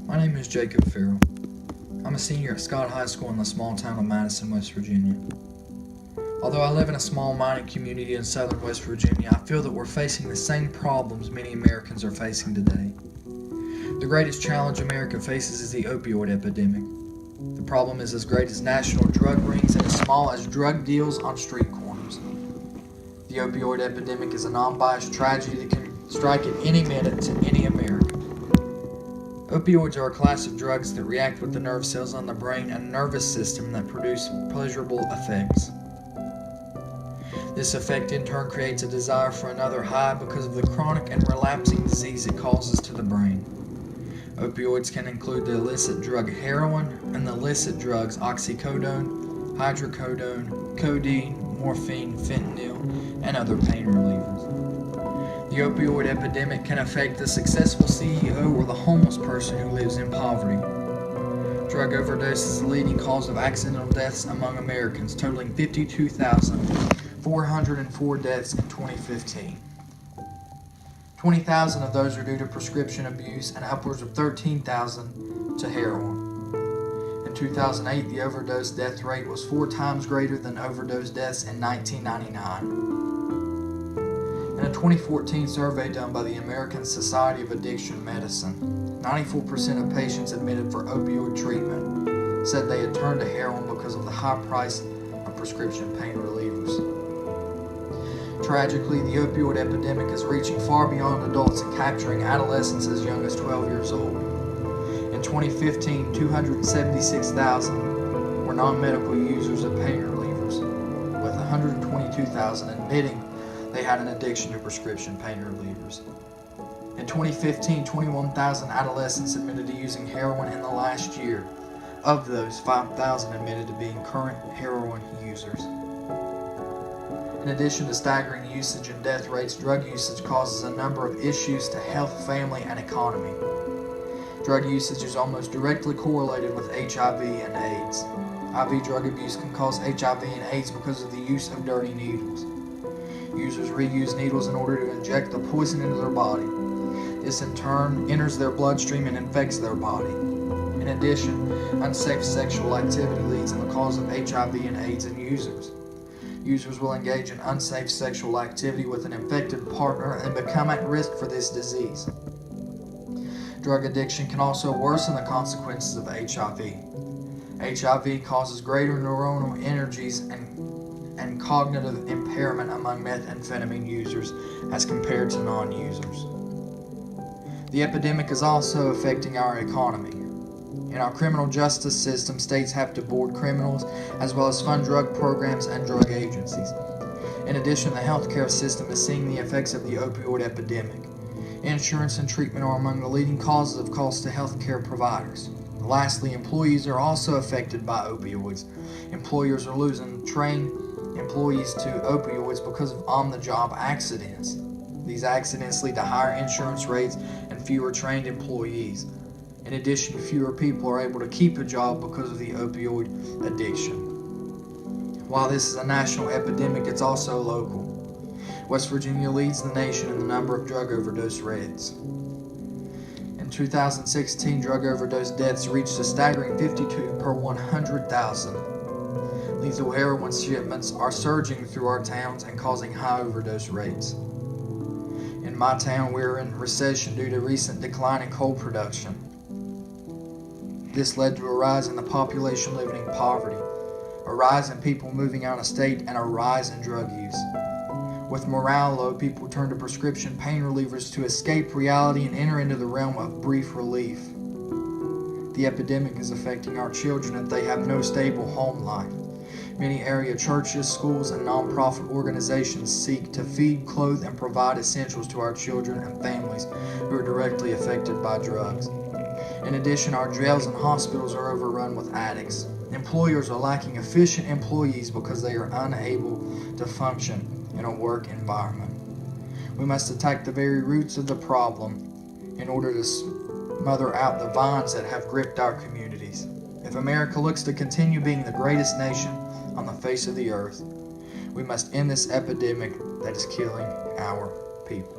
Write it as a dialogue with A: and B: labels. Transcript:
A: My name is Jacob Ferrell. I'm a senior at Scott High School in the small town of Madison, West Virginia. Although I live in a small mining community in southern West Virginia, I feel that we're facing the same problems many Americans are facing today. The greatest challenge America faces is the opioid epidemic. The problem is as great as national drug rings and as small as drug deals on street corners. The opioid epidemic is a non-biased tragedy that can strike at any minute to any American. Opioids are a class of drugs that react with the nerve cells on the brain and nervous system that produce pleasurable effects. This effect in turn creates a desire for another high because of the chronic and relapsing disease it causes to the brain. Opioids can include the illicit drug heroin and the illicit drugs oxycodone, hydrocodone, codeine, morphine, fentanyl, and other pain relievers. The opioid epidemic can affect the successful CEO or the homeless person who lives in poverty. Drug overdose is the leading cause of accidental deaths among Americans, totaling 52,404 deaths in 2015. 20,000 of those are due to prescription abuse and upwards of 13,000 to heroin. In 2008, the overdose death rate was 4 times greater than overdose deaths in 1999. In a 2014 survey done by the American Society of Addiction Medicine, 94% of patients admitted for opioid treatment said they had turned to heroin because of the high price of prescription pain relievers. Tragically, the opioid epidemic is reaching far beyond adults and capturing adolescents as young as 12 years old. In 2015, 276,000 were non-medical users of pain relievers, with 122,000 admitting they had an addiction to prescription pain relievers. In 2015, 21,000 adolescents admitted to using heroin in the last year. Of those, 5,000 admitted to being current heroin users. In addition to staggering usage and death rates, drug usage causes a number of issues to health, family, and economy. Drug usage is almost directly correlated with HIV and AIDS. IV drug abuse can cause HIV and AIDS because of the use of dirty needles. Users reuse needles in order to inject the poison into their body. This in turn enters their bloodstream and infects their body. In addition, unsafe sexual activity leads in the cause of HIV and AIDS in users. Users will engage in unsafe sexual activity with an infected partner and become at risk for this disease. Drug addiction can also worsen the consequences of HIV. HIV causes greater neuronal energies and cognitive impairment among methamphetamine users as compared to non-users. The epidemic is also affecting our economy. In our criminal justice system, states have to board criminals as well as fund drug programs and drug agencies. In addition, the healthcare system is seeing the effects of the opioid epidemic. Insurance and treatment are among the leading causes of costs to healthcare providers. Lastly, employees are also affected by opioids. Employers are losing trained employees to opioids because of on-the-job accidents. These accidents lead to higher insurance rates and fewer trained employees. In addition, fewer people are able to keep a job because of the opioid addiction. While this is a national epidemic, it's also local. West Virginia leads the nation in the number of drug overdose rates. In 2016, drug overdose deaths reached a staggering 52 per 100,000. Lethal heroin shipments are surging through our towns and causing high overdose rates. In my town, we're in recession due to recent decline in coal production. This led to a rise in the population living in poverty, a rise in people moving out of state, and a rise in drug use. With morale low, people turn to prescription pain relievers to escape reality and enter into the realm of brief relief. The epidemic is affecting our children if they have no stable home life. Many area churches, schools, and nonprofit organizations seek to feed, clothe, and provide essentials to our children and families who are directly affected by drugs. In addition, our jails and hospitals are overrun with addicts. Employers are lacking efficient employees because they are unable to function in a work environment. We must attack the very roots of the problem in order to smother out the vines that have gripped our communities. If America looks to continue being the greatest nation on the face of the earth, we must end this epidemic that is killing our people.